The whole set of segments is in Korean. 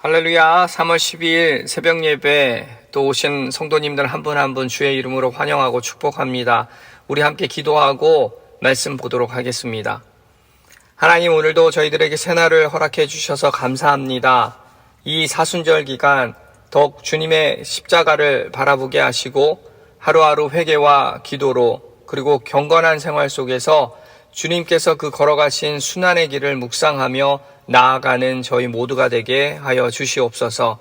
할렐루야. 3월 12일 새벽 예배 또 오신 성도님들 한 분 한 분 주의 이름으로 환영하고 축복합니다. 우리 함께 기도하고 말씀 보도록 하겠습니다. 하나님, 오늘도 저희들에게 새날을 허락해 주셔서 감사합니다. 이 사순절 기간 더욱 주님의 십자가를 바라보게 하시고 하루하루 회개와 기도로 그리고 경건한 생활 속에서 주님께서 그 걸어가신 순환의 길을 묵상하며 나아가는 저희 모두가 되게 하여 주시옵소서.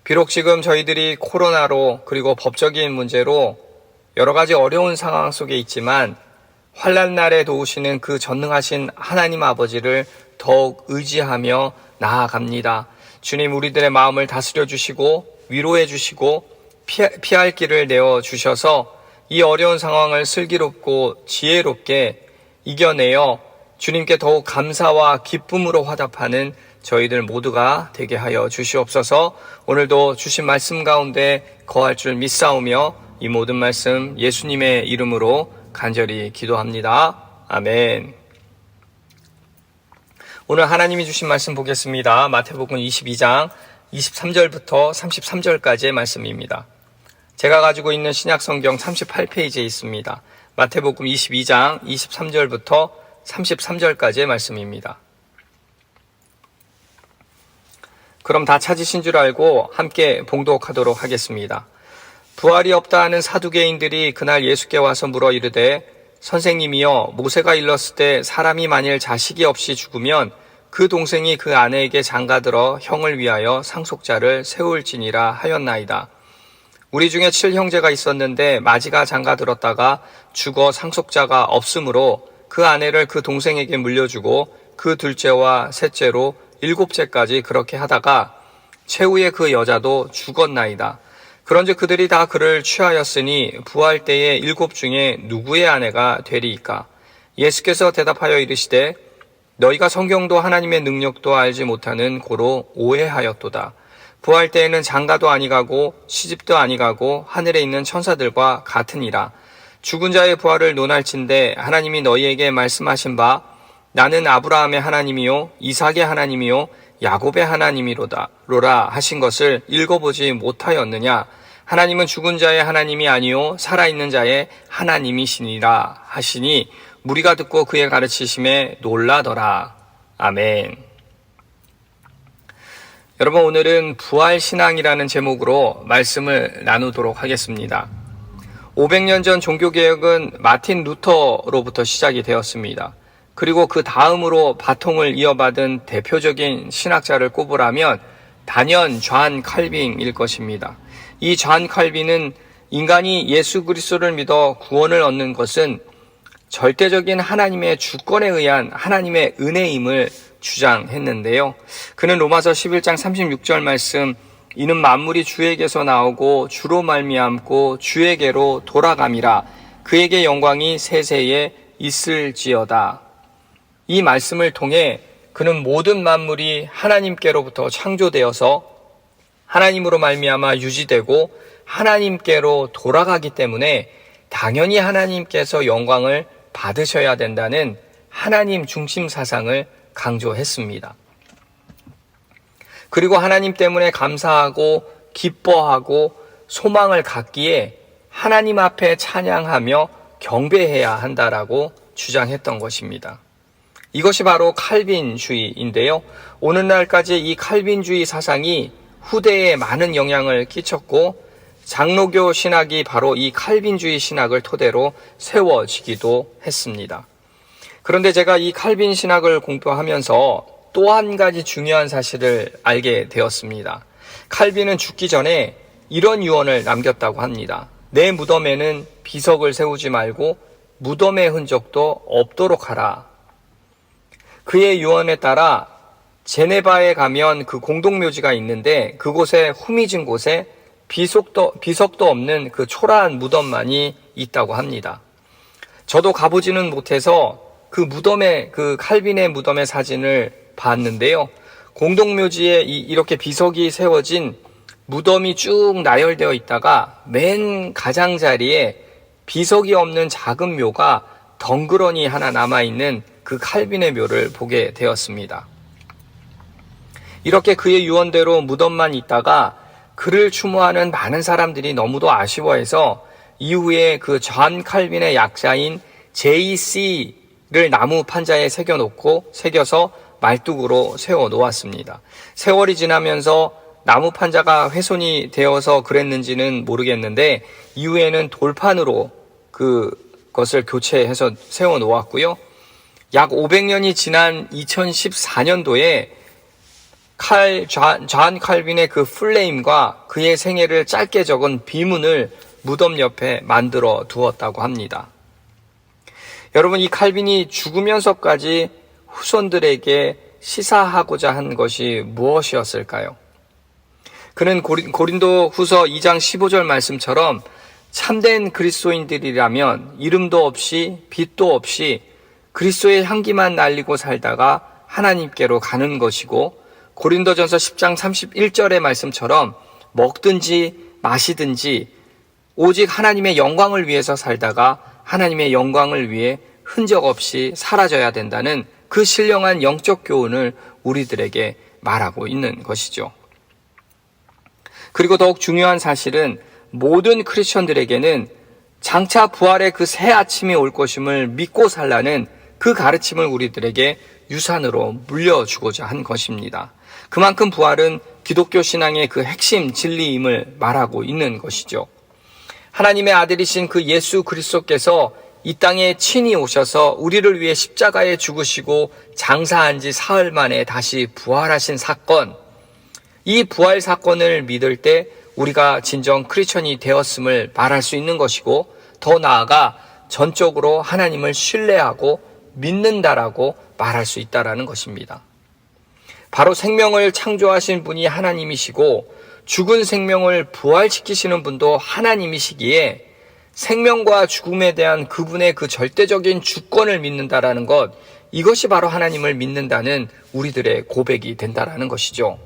비록 지금 저희들이 코로나로 그리고 법적인 문제로 여러 가지 어려운 상황 속에 있지만 환난 날에 도우시는 그 전능하신 하나님 아버지를 더욱 의지하며 나아갑니다. 주님, 우리들의 마음을 다스려 주시고 위로해 주시고 피할 길을 내어 주셔서 이 어려운 상황을 슬기롭고 지혜롭게 이겨내어 주님께 더욱 감사와 기쁨으로 화답하는 저희들 모두가 되게 하여 주시옵소서. 오늘도 주신 말씀 가운데 거할 줄 믿사오며 이 모든 말씀 예수님의 이름으로 간절히 기도합니다. 아멘. 오늘 하나님이 주신 말씀 보겠습니다. 마태복음 22장 23절부터 33절까지의 말씀입니다. 제가 가지고 있는 신약성경 38페이지에 있습니다. 마태복음 22장 23절부터 33절까지의 말씀입니다. 그럼 다 찾으신 줄 알고 함께 봉독하도록 하겠습니다. 부활이 없다 하는 사두개인들이 그날 예수께 와서 물어 이르되, 선생님이여, 모세가 일렀을 때 사람이 만일 자식이 없이 죽으면 그 동생이 그 아내에게 장가들어 형을 위하여 상속자를 세울지니라 하였나이다. 우리 중에 7형제가 있었는데 마지가 장가들었다가 죽어 상속자가 없으므로 그 아내를 그 동생에게 물려주고 그 둘째와 셋째로 7째까지 그렇게 하다가 최후에 그 여자도 죽었나이다. 그런즉 그들이 다 그를 취하였으니 부활 때에 7 중에 누구의 아내가 되리이까? 예수께서 대답하여 이르시되, 너희가 성경도 하나님의 능력도 알지 못하는 고로 오해하였도다. 부활 때에는 장가도 아니가고 시집도 아니가고 하늘에 있는 천사들과 같으니라. 죽은 자의 부활을 논할진대 하나님이 너희에게 말씀하신 바 나는 아브라함의 하나님이요 이삭의 하나님이요 야곱의 하나님이로다 로라 하신 것을 읽어보지 못하였느냐? 하나님은 죽은 자의 하나님이 아니요 살아있는 자의 하나님이시니라 하시니 무리가 듣고 그의 가르치심에 놀라더라. 아멘. 여러분, 오늘은 부활신앙이라는 제목으로 말씀을 나누도록 하겠습니다. 500년 전 종교개혁은 마틴 루터로부터 시작이 되었습니다. 그리고 그 다음으로 바통을 이어받은 대표적인 신학자를 꼽으라면 단연 존 칼빈일 것입니다. 이 존 칼빈은 인간이 예수 그리스도를 믿어 구원을 얻는 것은 절대적인 하나님의 주권에 의한 하나님의 은혜임을 주장했는데요. 그는 로마서 11장 36절 말씀, 이는 만물이 주에게서 나오고 주로 말미암고 주에게로 돌아감이라 그에게 영광이 세세에 있을지어다. 이 말씀을 통해 그는 모든 만물이 하나님께로부터 창조되어서 하나님으로 말미암아 유지되고 하나님께로 돌아가기 때문에 당연히 하나님께서 영광을 받으셔야 된다는 하나님 중심 사상을 강조했습니다. 그리고 하나님 때문에 감사하고 기뻐하고 소망을 갖기에 하나님 앞에 찬양하며 경배해야 한다라고 주장했던 것입니다. 이것이 바로 칼빈주의인데요. 오늘날까지 이 칼빈주의 사상이 후대에 많은 영향을 끼쳤고 장로교 신학이 바로 이 칼빈주의 신학을 토대로 세워지기도 했습니다. 그런데 제가 이 칼빈 신학을 공부하면서 또 한 가지 중요한 사실을 알게 되었습니다. 칼빈은 죽기 전에 이런 유언을 남겼다고 합니다. 내 무덤에는 비석을 세우지 말고 무덤의 흔적도 없도록 하라. 그의 유언에 따라 제네바에 가면 그 공동묘지가 있는데 그곳에 후미진 곳에 비석도 없는 그 초라한 무덤만이 있다고 합니다. 저도 가보지는 못해서 그 무덤의 그 칼빈의 무덤의 사진을 봤는데요. 공동묘지에 이렇게 비석이 세워진 무덤이 쭉 나열되어 있다가 맨 가장자리에 비석이 없는 작은 묘가 덩그러니 하나 남아있는 그 칼빈의 묘를 보게 되었습니다. 이렇게 그의 유언대로 무덤만 있다가 그를 추모하는 많은 사람들이 너무도 아쉬워해서 이후에 그 존 칼빈의 약자인 JC를 나무 판자에 새겨서 말뚝으로 세워 놓았습니다. 세월이 지나면서 나무 판자가 훼손이 되어서 그랬는지는 모르겠는데 이후에는 돌판으로 그것을 교체해서 세워 놓았고요. 약 500년이 지난 2014년도에 존 칼빈의 그 플레임과 그의 생애를 짧게 적은 비문을 무덤 옆에 만들어 두었다고 합니다. 여러분, 이 칼빈이 죽으면서까지 후손들에게 시사하고자 한 것이 무엇이었을까요? 그는 고린도 후서 2장 15절 말씀처럼 참된 그리스도인들이라면 이름도 없이 빛도 없이 그리스도의 향기만 날리고 살다가 하나님께로 가는 것이고, 고린도전서 10장 31절의 말씀처럼 먹든지 마시든지 오직 하나님의 영광을 위해서 살다가 하나님의 영광을 위해 흔적 없이 사라져야 된다는 그 신령한 영적 교훈을 우리들에게 말하고 있는 것이죠. 그리고 더욱 중요한 사실은 모든 크리스천들에게는 장차 부활의 그 새 아침이 올 것임을 믿고 살라는 그 가르침을 우리들에게 유산으로 물려주고자 한 것입니다. 그만큼 부활은 기독교 신앙의 그 핵심 진리임을 말하고 있는 것이죠. 하나님의 아들이신 그 예수 그리스도께서 이 땅에 친히 오셔서 우리를 위해 십자가에 죽으시고 장사한 지 사흘 만에 다시 부활하신 사건, 이 부활 사건을 믿을 때 우리가 진정 크리스천이 되었음을 말할 수 있는 것이고, 더 나아가 전적으로 하나님을 신뢰하고 믿는다라고 말할 수 있다라는 것입니다. 바로 생명을 창조하신 분이 하나님이시고 죽은 생명을 부활시키시는 분도 하나님이시기에 생명과 죽음에 대한 그분의 그 절대적인 주권을 믿는다라는 것, 이것이 바로 하나님을 믿는다는 우리들의 고백이 된다라는 것이죠.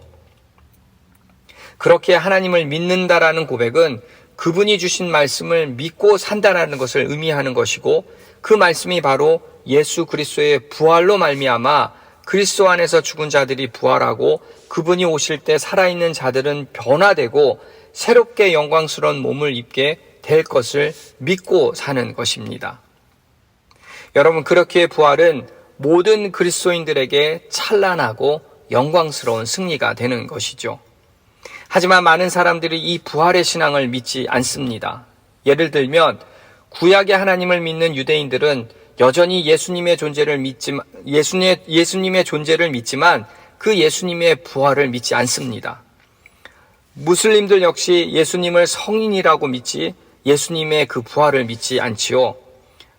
그렇게 하나님을 믿는다라는 고백은 그분이 주신 말씀을 믿고 산다라는 것을 의미하는 것이고, 그 말씀이 바로 예수 그리스도의 부활로 말미암아 그리스도 안에서 죽은 자들이 부활하고 그분이 오실 때 살아있는 자들은 변화되고 새롭게 영광스러운 몸을 입게 될 것을 믿고 사는 것입니다. 여러분, 그렇게 부활은 모든 그리스도인들에게 찬란하고 영광스러운 승리가 되는 것이죠. 하지만 많은 사람들이 이 부활의 신앙을 믿지 않습니다. 예를 들면 구약의 하나님을 믿는 유대인들은 여전히 예수님의 존재를 믿지만 그 예수님의 부활을 믿지 않습니다. 무슬림들 역시 예수님을 성인이라고 믿지 예수님의 그 부활을 믿지 않지요.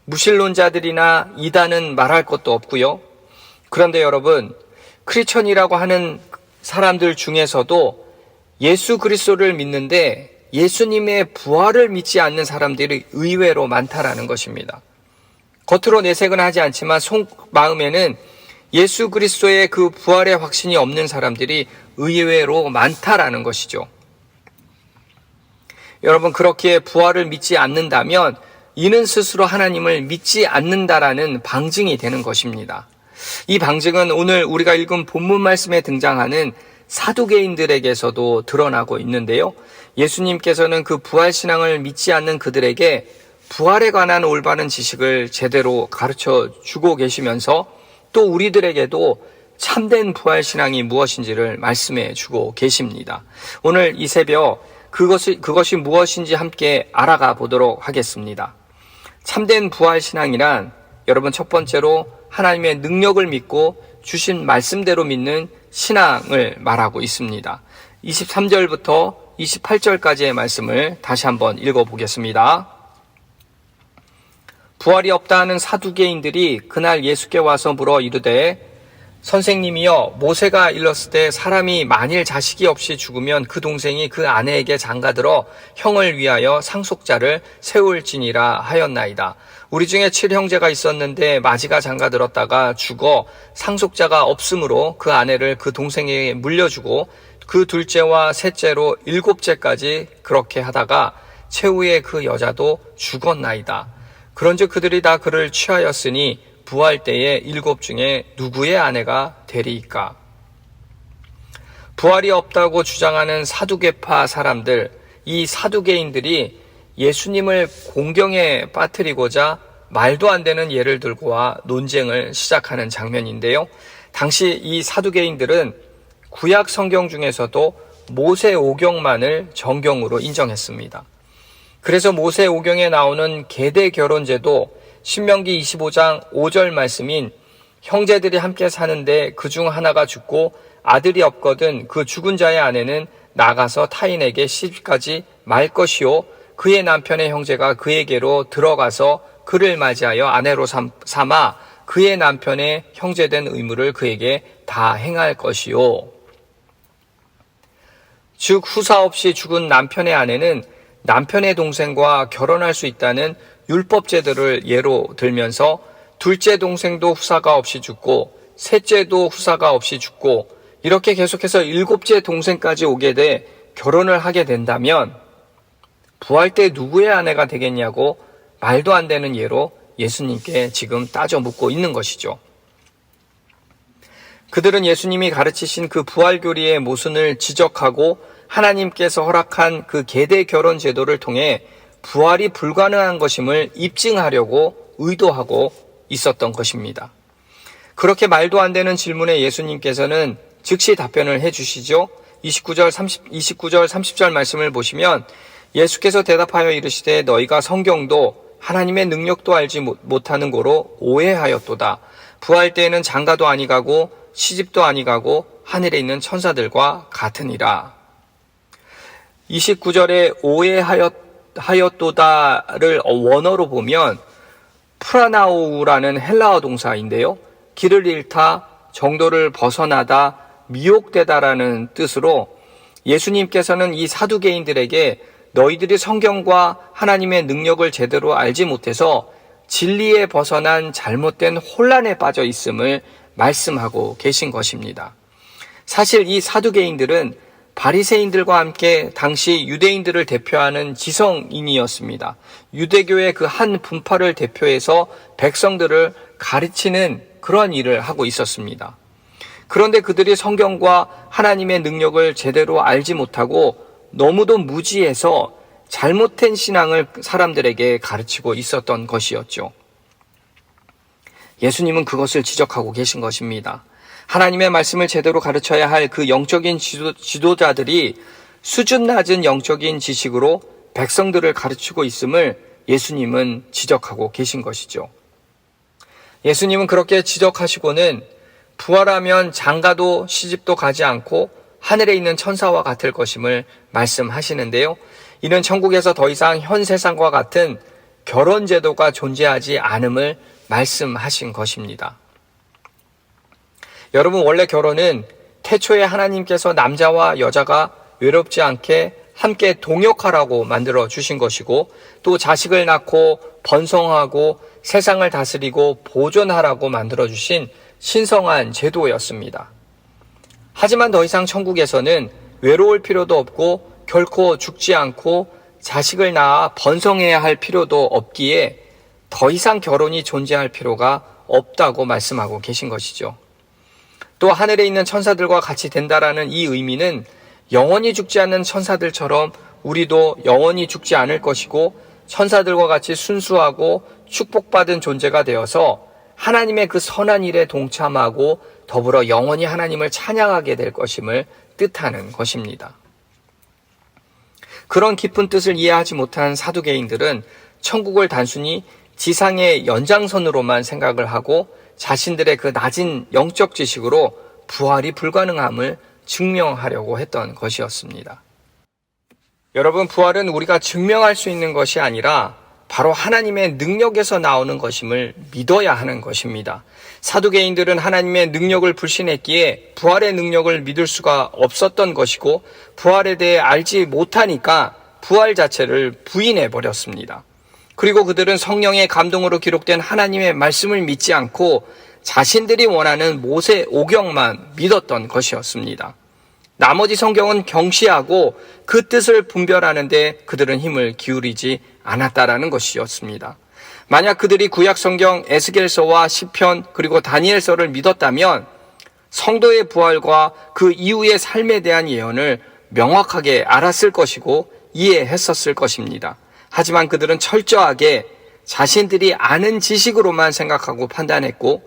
무신론자들이나 이단은 말할 것도 없고요. 그런데 여러분, 크리스천이라고 하는 사람들 중에서도 예수 그리스도를 믿는데 예수님의 부활을 믿지 않는 사람들이 의외로 많다라는 것입니다. 겉으로 내색은 하지 않지만 속마음에는 예수 그리스도의 그 부활의 확신이 없는 사람들이 의외로 많다라는 것이죠. 여러분, 그렇게 부활을 믿지 않는다면 이는 스스로 하나님을 믿지 않는다라는 방증이 되는 것입니다. 이 방증은 오늘 우리가 읽은 본문 말씀에 등장하는 사두개인들에게서도 드러나고 있는데요. 예수님께서는 그 부활신앙을 믿지 않는 그들에게 부활에 관한 올바른 지식을 제대로 가르쳐 주고 계시면서 또 우리들에게도 참된 부활신앙이 무엇인지를 말씀해 주고 계십니다. 오늘 이 새벽 그것이 무엇인지 함께 알아가 보도록 하겠습니다. 참된 부활신앙이란 여러분, 첫 번째로 하나님의 능력을 믿고 주신 말씀대로 믿는 신앙을 말하고 있습니다. 23절부터 28절까지의 말씀을 다시 한번 읽어보겠습니다. 부활이 없다 하는 사두개인들이 그날 예수께 와서 물어 이르되, 선생님이여, 모세가 일렀을 때 사람이 만일 자식이 없이 죽으면 그 동생이 그 아내에게 장가들어 형을 위하여 상속자를 세울지니라 하였나이다. 우리 중에 7형제가 있었는데 마지가 장가들었다가 죽어 상속자가 없으므로 그 아내를 그 동생에게 물려주고 그 둘째와 셋째로 7째까지 그렇게 하다가 최후에 그 여자도 죽었나이다. 그런즉 그들이 다 그를 취하였으니 부활 때에 7 중에 누구의 아내가 되리이까? 부활이 없다고 주장하는 사두개파 사람들, 이 사두개인들이 예수님을 공경에 빠뜨리고자 말도 안 되는 예를 들고와 논쟁을 시작하는 장면인데요. 당시 이 사두개인들은 구약 성경 중에서도 모세오경만을 정경으로 인정했습니다. 그래서 모세오경에 나오는 계대 결혼제도 신명기 25장 5절 말씀인 형제들이 함께 사는데 그중 하나가 죽고 아들이 없거든 그 죽은 자의 아내는 나가서 타인에게 시집가지 말 것이요 그의 남편의 형제가 그에게로 들어가서 그를 맞이하여 아내로 삼아 그의 남편의 형제된 의무를 그에게 다 행할 것이요. 즉 후사 없이 죽은 남편의 아내는 남편의 동생과 결혼할 수 있다는 율법 제도를 예로 들면서 둘째 동생도 후사가 없이 죽고 셋째도 후사가 없이 죽고 이렇게 계속해서 일곱째 동생까지 오게 돼 결혼을 하게 된다면 부활 때 누구의 아내가 되겠냐고 말도 안 되는 예로 예수님께 지금 따져 묻고 있는 것이죠. 그들은 예수님이 가르치신 그 부활 교리의 모순을 지적하고 하나님께서 허락한 그 계대 결혼 제도를 통해 부활이 불가능한 것임을 입증하려고 의도하고 있었던 것입니다. 그렇게 말도 안 되는 질문에 예수님께서는 즉시 답변을 해주시죠. 29절 30절 말씀을 보시면 예수께서 대답하여 이르시되 너희가 성경도 하나님의 능력도 알지 못하는 고로 오해하였도다. 부활 때에는 장가도 아니가고 시집도 아니가고 하늘에 있는 천사들과 같으니라. 29절에 오해하였도다를 원어로 보면 프라나우라는 헬라어 동사인데요. 길을 잃다, 정도를 벗어나다, 미혹되다라는 뜻으로 예수님께서는 이 사두개인들에게 너희들이 성경과 하나님의 능력을 제대로 알지 못해서 진리에 벗어난 잘못된 혼란에 빠져 있음을 말씀하고 계신 것입니다. 사실 이 사두개인들은 바리새인들과 함께 당시 유대인들을 대표하는 지성인이었습니다. 유대교의 그 한 분파를 대표해서 백성들을 가르치는 그런 일을 하고 있었습니다. 그런데 그들이 성경과 하나님의 능력을 제대로 알지 못하고 너무도 무지해서 잘못된 신앙을 사람들에게 가르치고 있었던 것이었죠. 예수님은 그것을 지적하고 계신 것입니다. 하나님의 말씀을 제대로 가르쳐야 할 그 영적인 지도자들이 수준 낮은 영적인 지식으로 백성들을 가르치고 있음을 예수님은 지적하고 계신 것이죠. 예수님은 그렇게 지적하시고는 부활하면 장가도 시집도 가지 않고 하늘에 있는 천사와 같을 것임을 말씀하시는데요. 이는 천국에서 더 이상 현 세상과 같은 결혼 제도가 존재하지 않음을 말씀하신 것입니다. 여러분, 원래 결혼은 태초에 하나님께서 남자와 여자가 외롭지 않게 함께 동역하라고 만들어 주신 것이고 또 자식을 낳고 번성하고 세상을 다스리고 보존하라고 만들어 주신 신성한 제도였습니다. 하지만 더 이상 천국에서는 외로울 필요도 없고 결코 죽지 않고 자식을 낳아 번성해야 할 필요도 없기에 더 이상 결혼이 존재할 필요가 없다고 말씀하고 계신 것이죠. 또 하늘에 있는 천사들과 같이 된다라는 이 의미는 영원히 죽지 않는 천사들처럼 우리도 영원히 죽지 않을 것이고 천사들과 같이 순수하고 축복받은 존재가 되어서 하나님의 그 선한 일에 동참하고 더불어 영원히 하나님을 찬양하게 될 것임을 뜻하는 것입니다. 그런 깊은 뜻을 이해하지 못한 사두개인들은 천국을 단순히 지상의 연장선으로만 생각을 하고 자신들의 그 낮은 영적 지식으로 부활이 불가능함을 증명하려고 했던 것이었습니다. 여러분, 부활은 우리가 증명할 수 있는 것이 아니라 바로 하나님의 능력에서 나오는 것임을 믿어야 하는 것입니다. 사두개인들은 하나님의 능력을 불신했기에 부활의 능력을 믿을 수가 없었던 것이고 부활에 대해 알지 못하니까 부활 자체를 부인해 버렸습니다. 그리고 그들은 성령의 감동으로 기록된 하나님의 말씀을 믿지 않고 자신들이 원하는 모세 오경만 믿었던 것이었습니다. 나머지 성경은 경시하고 그 뜻을 분별하는데 그들은 힘을 기울이지 않았다라는 것이었습니다. 만약 그들이 구약 성경 에스겔서와 시편 그리고 다니엘서를 믿었다면 성도의 부활과 그 이후의 삶에 대한 예언을 명확하게 알았을 것이고 이해했었을 것입니다. 하지만 그들은 철저하게 자신들이 아는 지식으로만 생각하고 판단했고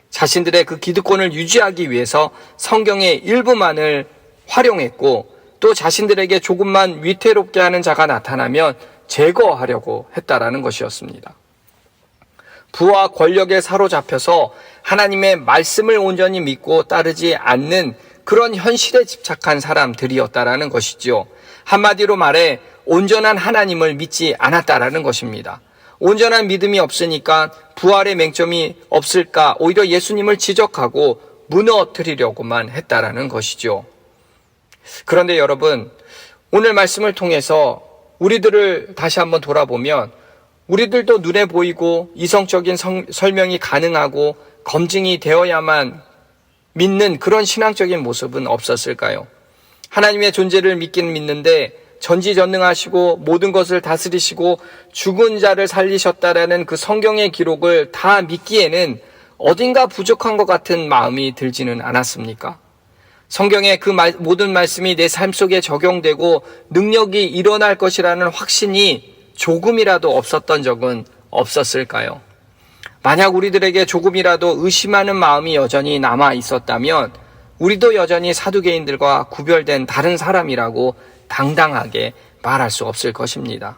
자신들의 그 기득권을 유지하기 위해서 성경의 일부만을 활용했고 또 자신들에게 조금만 위태롭게 하는 자가 나타나면 제거하려고 했다라는 것이었습니다. 부와 권력에 사로잡혀서 하나님의 말씀을 온전히 믿고 따르지 않는 그런 현실에 집착한 사람들이었다라는 것이죠. 한마디로 말해 온전한 하나님을 믿지 않았다라는 것입니다. 온전한 믿음이 없으니까 부활의 맹점이 없을까 오히려 예수님을 지적하고 무너뜨리려고만 했다라는 것이죠. 그런데 여러분, 오늘 말씀을 통해서 우리들을 다시 한번 돌아보면 우리들도 눈에 보이고 이성적인 설명이 가능하고 검증이 되어야만 믿는 그런 신앙적인 모습은 없었을까요? 하나님의 존재를 믿기는 믿는데 전지전능하시고 모든 것을 다스리시고 죽은 자를 살리셨다라는 그 성경의 기록을 다 믿기에는 어딘가 부족한 것 같은 마음이 들지는 않았습니까? 성경의 그 모든 말씀이 내 삶 속에 적용되고 능력이 일어날 것이라는 확신이 조금이라도 없었던 적은 없었을까요? 만약 우리들에게 조금이라도 의심하는 마음이 여전히 남아 있었다면 우리도 여전히 사두개인들과 구별된 다른 사람이라고 당당하게 말할 수 없을 것입니다.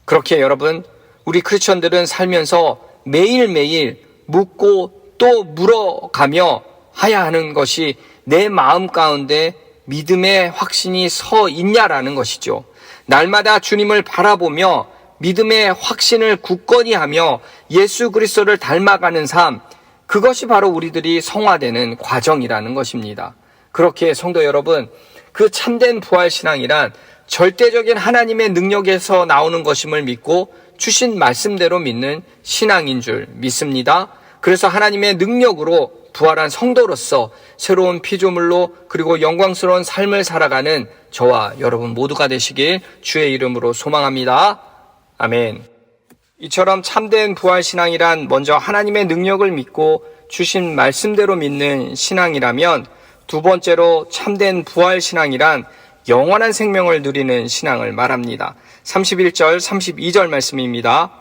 그렇게 여러분, 우리 크리스천들은 살면서 매일매일 묻고 또 물어가며 해야 하는 것이 내 마음 가운데 믿음의 확신이 서 있냐라는 것이죠. 날마다 주님을 바라보며 믿음의 확신을 굳건히 하며 예수 그리스도를 닮아가는 삶, 그것이 바로 우리들이 성화되는 과정이라는 것입니다. 그렇게 성도 여러분, 그 참된 부활신앙이란 절대적인 하나님의 능력에서 나오는 것임을 믿고 주신 말씀대로 믿는 신앙인 줄 믿습니다. 그래서 하나님의 능력으로 부활한 성도로서 새로운 피조물로 그리고 영광스러운 삶을 살아가는 저와 여러분 모두가 되시길 주의 이름으로 소망합니다. 아멘. 이처럼 참된 부활신앙이란 먼저 하나님의 능력을 믿고 주신 말씀대로 믿는 신앙이라면 두 번째로 참된 부활신앙이란 영원한 생명을 누리는 신앙을 말합니다. 31절, 32절 말씀입니다.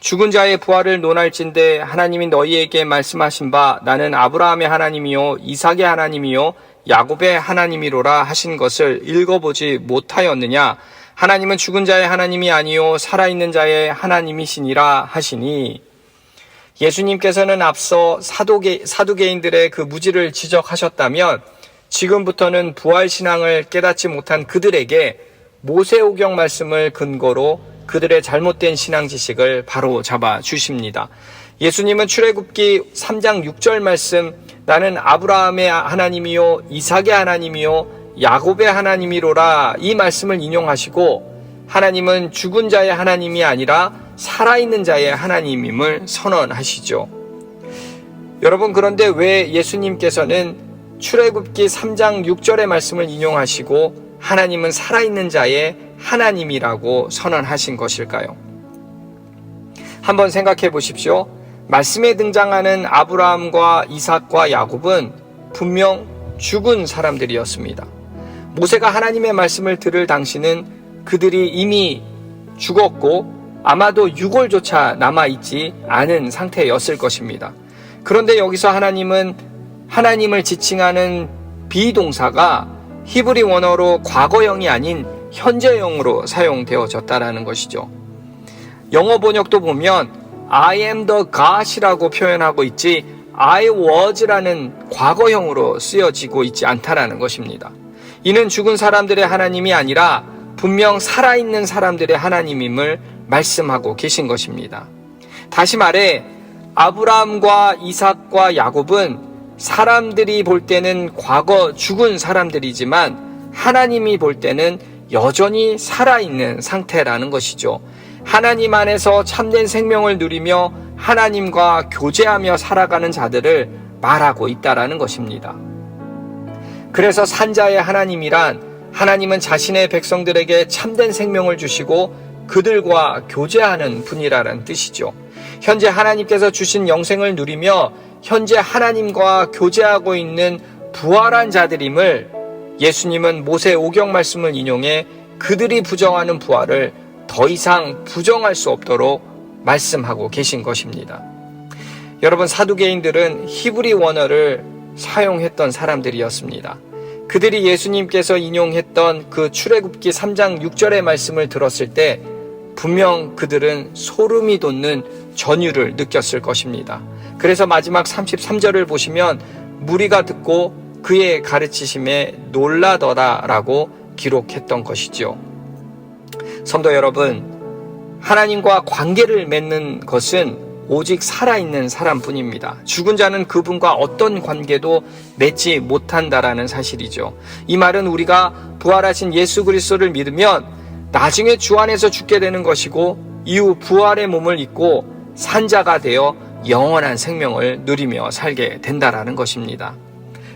죽은 자의 부활을 논할진대 하나님이 너희에게 말씀하신 바 나는 아브라함의 하나님이요 이삭의 하나님이요 야곱의 하나님이로라 하신 것을 읽어보지 못하였느냐? 하나님은 죽은 자의 하나님이 아니요 살아있는 자의 하나님이시니라 하시니, 예수님께서는 앞서 사두개인들의 그 무지를 지적하셨다면 지금부터는 부활신앙을 깨닫지 못한 그들에게 모세오경 말씀을 근거로 그들의 잘못된 신앙 지식을 바로 잡아 주십니다. 예수님은 출애굽기 3장 6절 말씀 나는 아브라함의 하나님이요 이삭의 하나님이요 야곱의 하나님이로라 이 말씀을 인용하시고 하나님은 죽은 자의 하나님이 아니라 살아있는 자의 하나님임을 선언하시죠. 여러분, 그런데 왜 예수님께서는 출애굽기 3장 6절의 말씀을 인용하시고 하나님은 살아있는 자의 하나님이라고 선언하신 것일까요? 한번 생각해 보십시오. 말씀에 등장하는 아브라함과 이삭과 야곱은 분명 죽은 사람들이었습니다. 모세가 하나님의 말씀을 들을 당시는 그들이 이미 죽었고 아마도 유골조차 남아있지 않은 상태였을 것입니다. 그런데 여기서 하나님은 하나님을 지칭하는 비동사가 히브리 원어로 과거형이 아닌 현재형으로 사용되어졌다라는 것이죠. 영어 번역도 보면 I am the God이라고 표현하고 있지 I was라는 과거형으로 쓰여지고 있지 않다라는 것입니다. 이는 죽은 사람들의 하나님이 아니라 분명 살아있는 사람들의 하나님임을 말씀하고 계신 것입니다. 다시 말해 아브라함과 이삭과 야곱은 사람들이 볼 때는 과거 죽은 사람들이지만 하나님이 볼 때는 여전히 살아있는 상태라는 것이죠. 하나님 안에서 참된 생명을 누리며 하나님과 교제하며 살아가는 자들을 말하고 있다라는 것입니다. 그래서 산자의 하나님이란 하나님은 자신의 백성들에게 참된 생명을 주시고 그들과 교제하는 분이라는 뜻이죠. 현재 하나님께서 주신 영생을 누리며 현재 하나님과 교제하고 있는 부활한 자들임을 예수님은 모세 오경 말씀을 인용해 그들이 부정하는 부활을 더 이상 부정할 수 없도록 말씀하고 계신 것입니다. 여러분, 사두개인들은 히브리 원어를 사용했던 사람들이었습니다. 그들이 예수님께서 인용했던 그 출애굽기 3장 6절의 말씀을 들었을 때 분명 그들은 소름이 돋는 전율을 느꼈을 것입니다. 그래서 마지막 33절을 보시면 무리가 듣고 그의 가르치심에 놀라더라라고 기록했던 것이죠. 성도 여러분, 하나님과 관계를 맺는 것은 오직 살아있는 사람뿐입니다. 죽은 자는 그분과 어떤 관계도 맺지 못한다라는 사실이죠. 이 말은 우리가 부활하신 예수 그리스도를 믿으면 나중에 주 안에서 죽게 되는 것이고 이후 부활의 몸을 입고 산자가 되어 영원한 생명을 누리며 살게 된다라는 것입니다.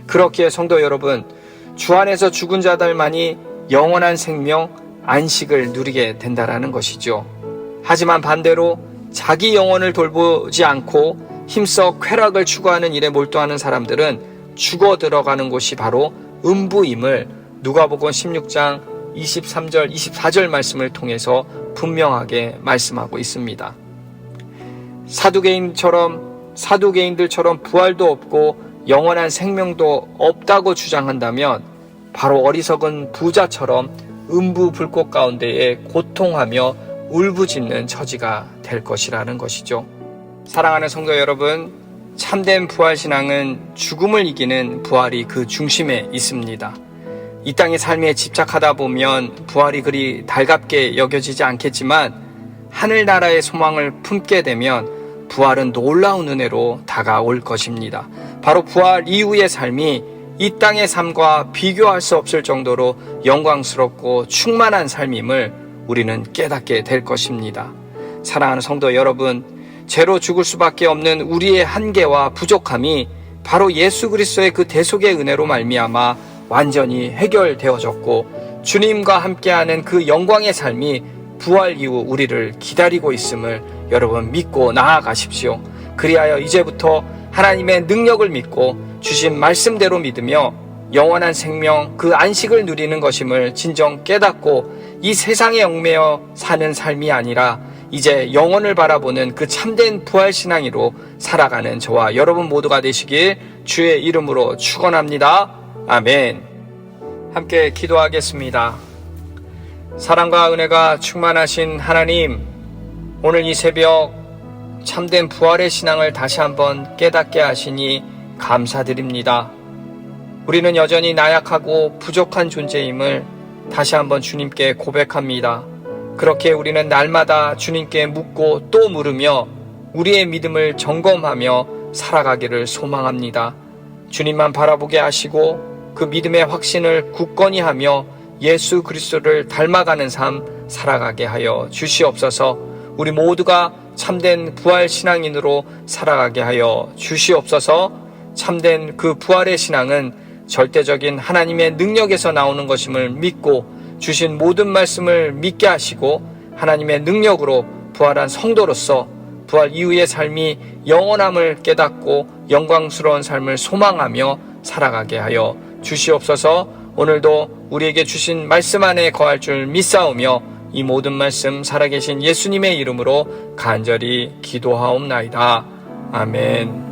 그렇기에 성도 여러분, 주 안에서 죽은 자들만이 영원한 생명, 안식을 누리게 된다라는 것이죠. 하지만 반대로 자기 영혼을 돌보지 않고 힘써 쾌락을 추구하는 일에 몰두하는 사람들은 죽어 들어가는 곳이 바로 음부임을 누가복음 16장 23절, 24절 말씀을 통해서 분명하게 말씀하고 있습니다. 사두개인들처럼 부활도 없고 영원한 생명도 없다고 주장한다면 바로 어리석은 부자처럼 음부 불꽃 가운데에 고통하며 울부짖는 처지가 될 것이라는 것이죠. 사랑하는 성도 여러분, 참된 부활신앙은 죽음을 이기는 부활이 그 중심에 있습니다. 이 땅의 삶에 집착하다 보면 부활이 그리 달갑게 여겨지지 않겠지만 하늘나라의 소망을 품게 되면 부활은 놀라운 은혜로 다가올 것입니다. 바로 부활 이후의 삶이 이 땅의 삶과 비교할 수 없을 정도로 영광스럽고 충만한 삶임을 우리는 깨닫게 될 것입니다. 사랑하는 성도 여러분, 죄로 죽을 수밖에 없는 우리의 한계와 부족함이 바로 예수 그리스도의 그 대속의 은혜로 말미암아 완전히 해결되어졌고 주님과 함께하는 그 영광의 삶이 부활 이후 우리를 기다리고 있음을 여러분 믿고 나아가십시오. 그리하여 이제부터 하나님의 능력을 믿고 주신 말씀대로 믿으며 영원한 생명, 그 안식을 누리는 것임을 진정 깨닫고 이 세상에 얽매여 사는 삶이 아니라 이제 영혼을 바라보는 그 참된 부활신앙으로 살아가는 저와 여러분 모두가 되시길 주의 이름으로 축원합니다. 아멘. 함께 기도하겠습니다. 사랑과 은혜가 충만하신 하나님, 오늘 이 새벽 참된 부활의 신앙을 다시 한번 깨닫게 하시니 감사드립니다. 우리는 여전히 나약하고 부족한 존재임을 다시 한번 주님께 고백합니다. 그렇게 우리는 날마다 주님께 묻고 또 물으며 우리의 믿음을 점검하며 살아가기를 소망합니다. 주님만 바라보게 하시고 그 믿음의 확신을 굳건히 하며 예수 그리스도를 닮아가는 삶 살아가게 하여 주시옵소서. 우리 모두가 참된 부활 신앙인으로 살아가게 하여 주시옵소서. 참된 그 부활의 신앙은 절대적인 하나님의 능력에서 나오는 것임을 믿고 주신 모든 말씀을 믿게 하시고 하나님의 능력으로 부활한 성도로서 부활 이후의 삶이 영원함을 깨닫고 영광스러운 삶을 소망하며 살아가게 하여 주시옵소서. 오늘도 우리에게 주신 말씀 안에 거할 줄 믿사오며 이 모든 말씀 살아계신 예수님의 이름으로 간절히 기도하옵나이다. 아멘.